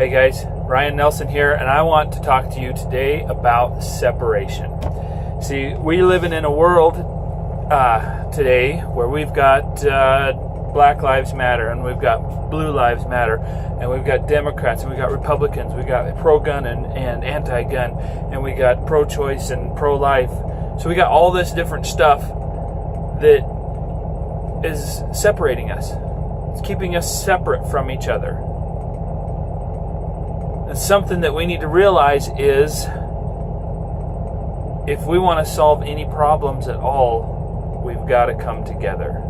Hey guys, Ryan Nelson here, and I want to talk to you today about separation. See, we're living in a world today where we've got Black Lives Matter, and we've got Blue Lives Matter, and we've got Democrats, and we've got Republicans, we've got pro-gun and anti-gun, and we got pro-choice and pro-life. So we got all this different stuff that is separating us. It's keeping us separate from each other. And something that we need to realize is if we want to solve any problems at all, we've got to come together.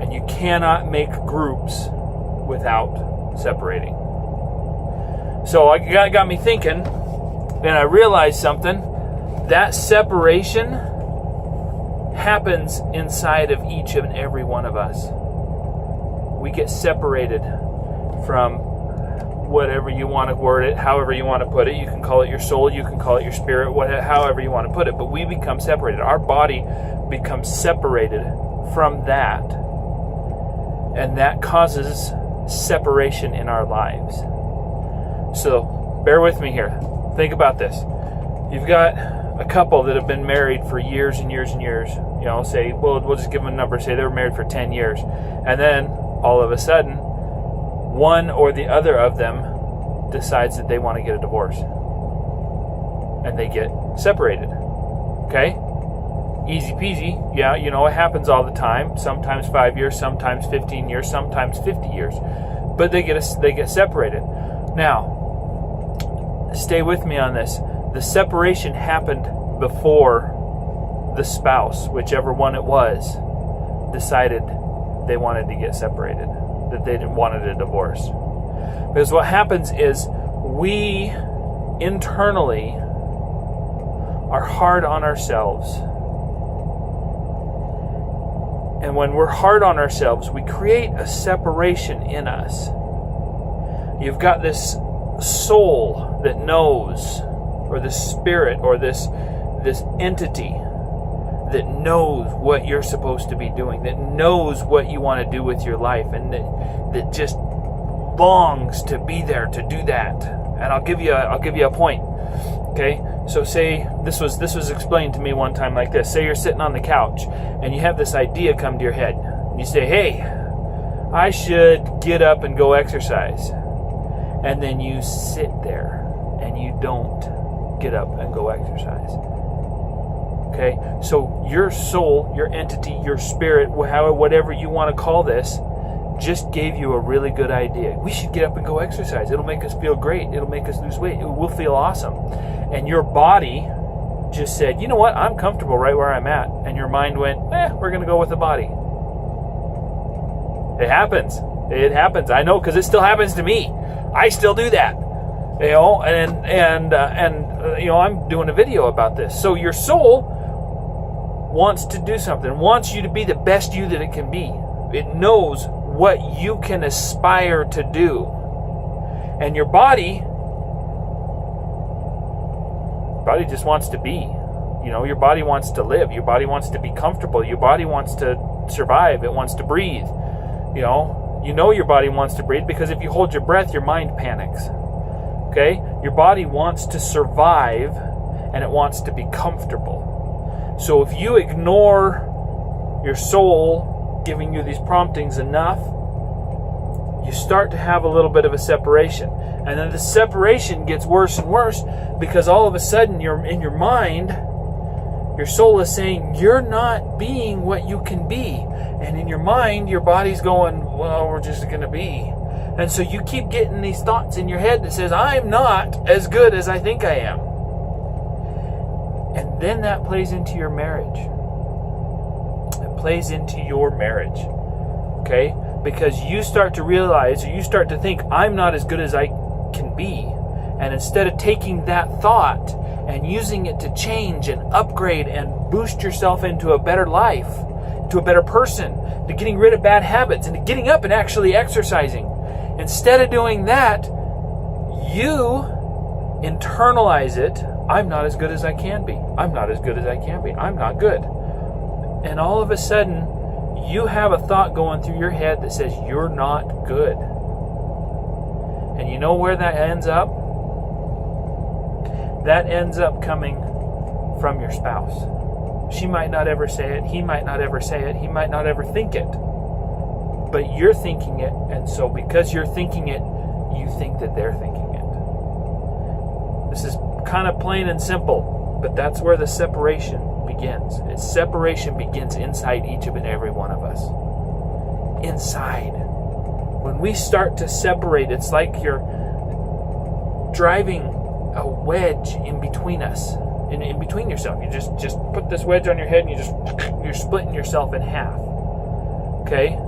And you cannot make groups without separating. So it got me thinking, and I realized something. That separation happens inside of each and every one of us. We get separated from whatever you want to word it, however you want to put it. You can call it your soul, you can call it your spirit, however you want to put it. But we become separated. Our body becomes separated from that. And that causes separation in our lives. So, bear with me here. Think about this. You've got a couple that have been married for years and years and years. You know, say, well, we'll just give them a number. Say they were married for 10 years. And then, all of a sudden, one or the other of them decides that they want to get a divorce. And they get separated. Okay? Easy peasy. Yeah, you know, it happens all the time. Sometimes 5 years, sometimes 15 years, sometimes 50 years. But they get separated. Now, stay with me on this. The separation happened before the spouse, whichever one it was, decided they wanted to get separated, that they didn't wanted a divorce. Because what happens is we internally are hard on ourselves. And when we're hard on ourselves, we create a separation in us. You've got this soul that knows, or this spirit, or this entity that knows what you're supposed to be doing, that knows what you want to do with your life, and that just longs to be there to do that. And I'll give you a point. Okay? So say this was explained to me one time like this. Say you're sitting on the couch and you have this idea come to your head. You say, "Hey, I should get up and go exercise." And then you sit there and you don't get up and go exercise. Okay? So your soul, your entity, your spirit, whatever you want to call this, just gave you a really good idea. We should get up and go exercise. It'll make us feel great. It'll make us lose weight. We'll feel awesome. And your body just said, "You know what? I'm comfortable right where I'm at." And your mind went, we're going to go with the body. It happens. It happens. I know, because it still happens to me. I still do that. You know, and you know, I'm doing a video about this. So your soul wants to do something, wants you to be the best you that it can be. It knows what you can aspire to do. And your body just wants to be. You know, your body wants to live. Your body wants to be comfortable. Your body wants to survive. It wants to breathe. You know your body wants to breathe because if you hold your breath, your mind panics. Okay? Your body wants to survive and it wants to be comfortable. So if you ignore your soul giving you these promptings enough, you start to have a little bit of a separation. And then the separation gets worse and worse because all of a sudden you're in your mind, your soul is saying, "You're not being what you can be." And in your mind, your body's going, "Well, we're just going to be." And so you keep getting these thoughts in your head that says, "I'm not as good as I think I am." And then that plays into your marriage. It plays into your marriage. Okay? Because you start to realize, or you start to think, "I'm not as good as I can be." And instead of taking that thought and using it to change and upgrade and boost yourself into a better life, to a better person, to getting rid of bad habits, and to getting up and actually exercising, instead of doing that, you internalize it. "I'm not as good as I can be. I'm not as good as I can be. I'm not good." And all of a sudden, you have a thought going through your head that says you're not good. And you know where that ends up? That ends up coming from your spouse. She might not ever say it. He might not ever say it. He might not ever think it. But you're thinking it, and so because you're thinking it, you think that they're thinking it. This is kind of plain and simple, but that's where the separation begins. Its separation begins inside each and every one of us. Inside. When we start to separate, it's like you're driving a wedge in between us, in between yourself. You just put this wedge on your head, and you're splitting yourself in half. Okay?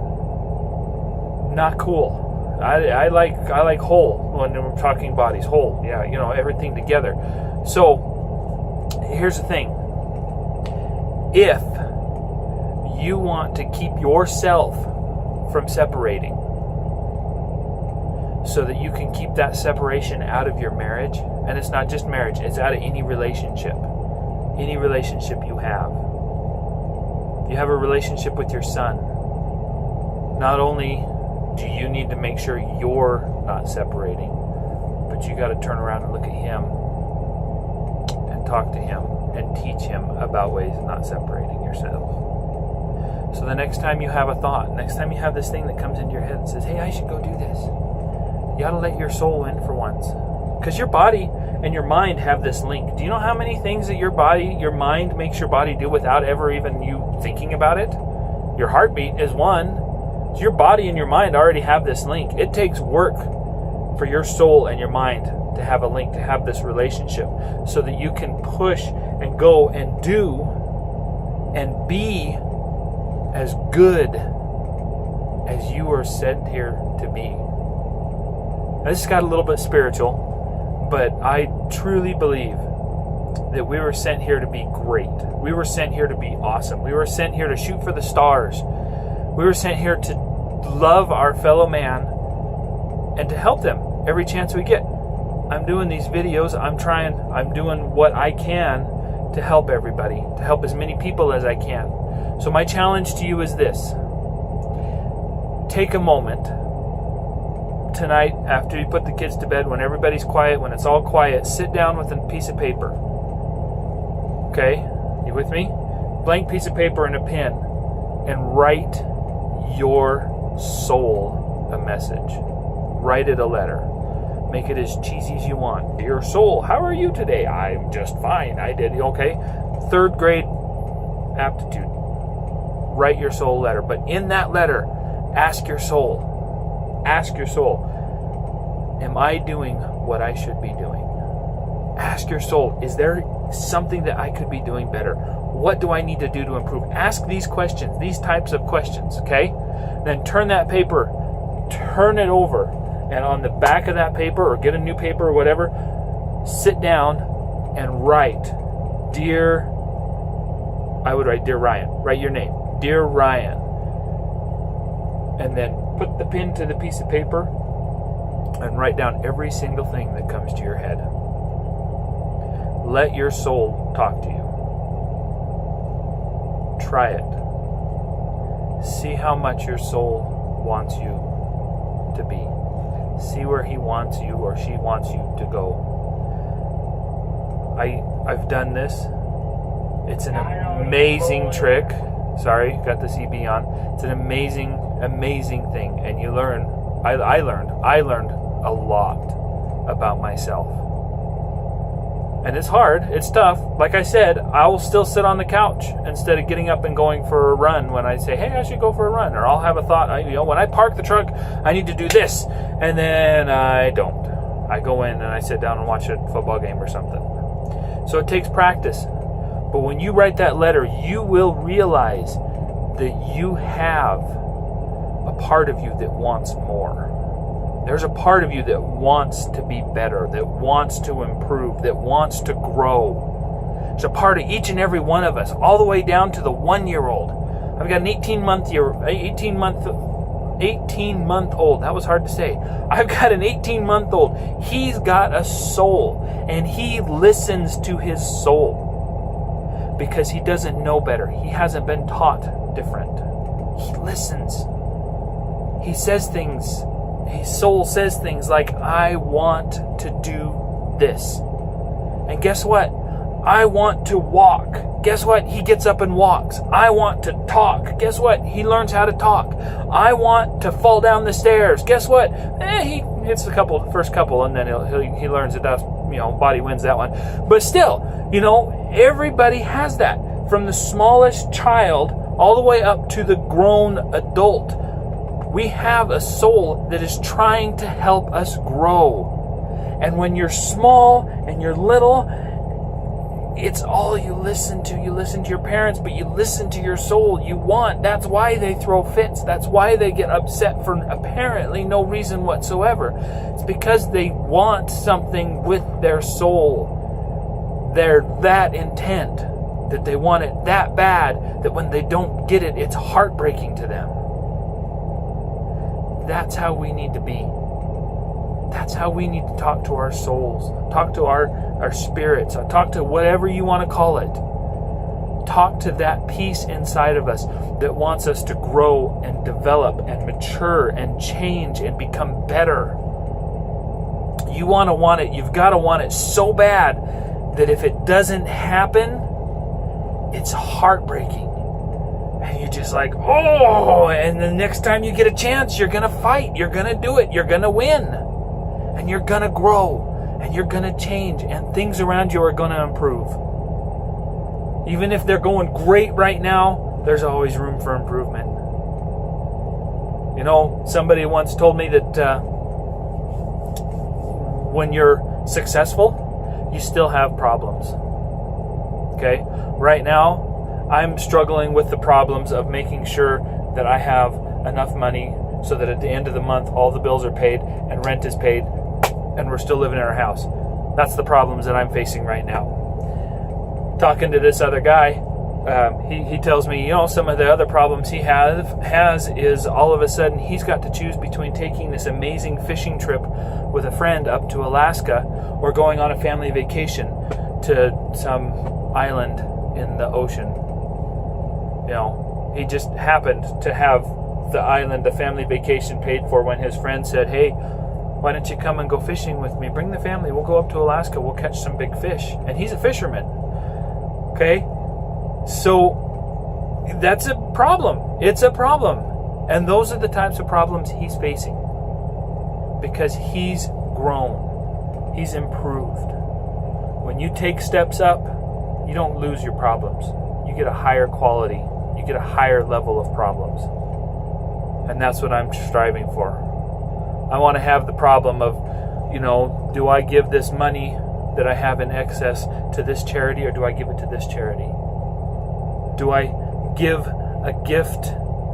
Not cool. I like whole when we're talking bodies. Whole, yeah, everything together. So here's the thing. If you want to keep yourself from separating, so that you can keep that separation out of your marriage, and it's not just marriage, it's out of any relationship you have. You have a relationship with your son. Not only do you need to make sure you're not separating, but you got to turn around and look at him and talk to him and teach him about ways of not separating yourself. So the next time you have a thought, next time you have this thing that comes into your head and says, hey, I should go do this, you got to let your soul in for once. Because your body and your mind have this link. Do you know how many things that your mind makes your body do without ever even you thinking about it? Your heartbeat is one. So your body and your mind already have this link. It takes work for your soul and your mind to have a link, to have this relationship, so that you can push and go and do and be as good as you are sent here to be. Now, this got a little bit spiritual, but I truly believe that we were sent here to be great. We were sent here to be awesome. We were sent here to shoot for the stars. We were sent here to love our fellow man and to help them every chance we get. I'm doing these videos. I'm doing what I can to help everybody, to help as many people as I can. So my challenge to you is this. Take a moment tonight, after you put the kids to bed, when everybody's quiet, when it's all quiet, sit down with a piece of paper. Okay? You with me? Blank piece of paper and a pen, and write your soul a message. Write it a letter. Make it as cheesy as you want. Dear soul, how are you today? I'm just fine. I did okay. 3rd grade aptitude. Write your soul a letter. But in that letter, ask your soul. Ask your soul, am I doing what I should be doing? Ask your soul, is there something that I could be doing better? What do I need to do to improve? Ask these questions, these types of questions, okay? Then turn that paper, turn it over, and on the back of that paper, or get a new paper or whatever, sit down and write, I would write, Dear Ryan. Write your name, Dear Ryan. And then put the pen to the piece of paper and write down every single thing that comes to your head. Let your soul talk to you. Try it. See how much your soul wants you to be. See where he wants you or she wants you to go. I've done this. It's an amazing trick. Sorry, got the CB on. It's an amazing thing, and you learn. I learned a lot about myself, and it's hard. It's tough. Like I said, I will still sit on the couch instead of getting up and going for a run when I say, "Hey, I should go for a run," or I'll have a thought. When I park the truck, I need to do this, and then I don't. I go in and I sit down and watch a football game or something. So it takes practice. But when you write that letter, you will realize that you have a part of you that wants more. There's a part of you that wants to be better, that wants to improve, that wants to grow. There's a part of each and every one of us, all the way down to the 1-year-old. I've got an 18-month-old. That was hard to say. I've got an 18-month-old. He's got a soul, and he listens to his soul. Because he doesn't know better. He hasn't been taught different. He listens. He says things his soul says things like, I want to do this. And guess what? I want to walk. Guess what? He gets up and walks. I want to talk. Guess what? He learns how to talk. I want to fall down the stairs. Guess what? He hits the first couple, and then he learns that that's, body wins that one. But still, everybody has that. From the smallest child all the way up to the grown adult. We have a soul that is trying to help us grow. And when you're small and you're little, it's all you listen to. You listen to your parents, but you listen to your soul. That's why they throw fits. That's why they get upset for apparently no reason whatsoever. It's because they want something with their soul. They're that intent that they want it that bad that when they don't get it, it's heartbreaking to them. That's how we need to be. That's how we need to talk to our souls, talk to our spirits, talk to whatever you want to call it. Talk to that piece inside of us that wants us to grow and develop and mature and change and become better. You want it, you've got to want it so bad that if it doesn't happen, it's heartbreaking. And you're just like, oh, and the next time you get a chance, you're going to fight, you're going to do it, you're going to win. And you're going to grow, and you're going to change, and things around you are going to improve. Even if they're going great right now, there's always room for improvement. Somebody once told me that when you're successful, you still have problems. Okay? Right now, I'm struggling with the problems of making sure that I have enough money so that at the end of the month, all the bills are paid and rent is paid, and we're still living in our house. That's the problems that I'm facing right now. Talking to this other guy, he tells me, some of the other problems he has is all of a sudden he's got to choose between taking this amazing fishing trip with a friend up to Alaska or going on a family vacation to some island in the ocean. He just happened to have the island, the family vacation paid for when his friend said, hey, why don't you come and go fishing with me? Bring the family. We'll go up to Alaska. We'll catch some big fish. And he's a fisherman. Okay? So that's a problem. It's a problem. And those are the types of problems he's facing. Because he's grown. He's improved. When you take steps up, you don't lose your problems. You get a higher quality. You get a higher level of problems. And that's what I'm striving for. I want to have the problem of, do I give this money that I have in excess to this charity or do I give it to this charity? Do I give a gift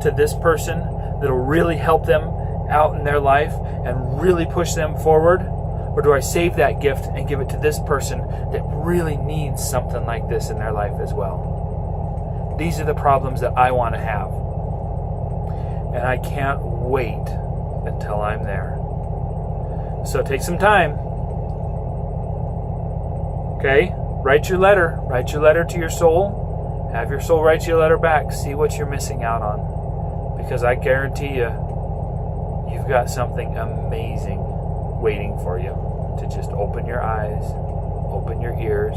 to this person that'll really help them out in their life and really push them forward? Or do I save that gift and give it to this person that really needs something like this in their life as well? These are the problems that I want to have. And I can't wait until I'm there. So take some time. Okay? Write your letter. Write your letter to your soul. Have your soul write you a letter back. See what you're missing out on. Because I guarantee you've got something amazing waiting for you to just open your eyes, open your ears,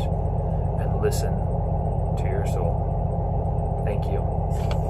and listen to your soul. Thank you.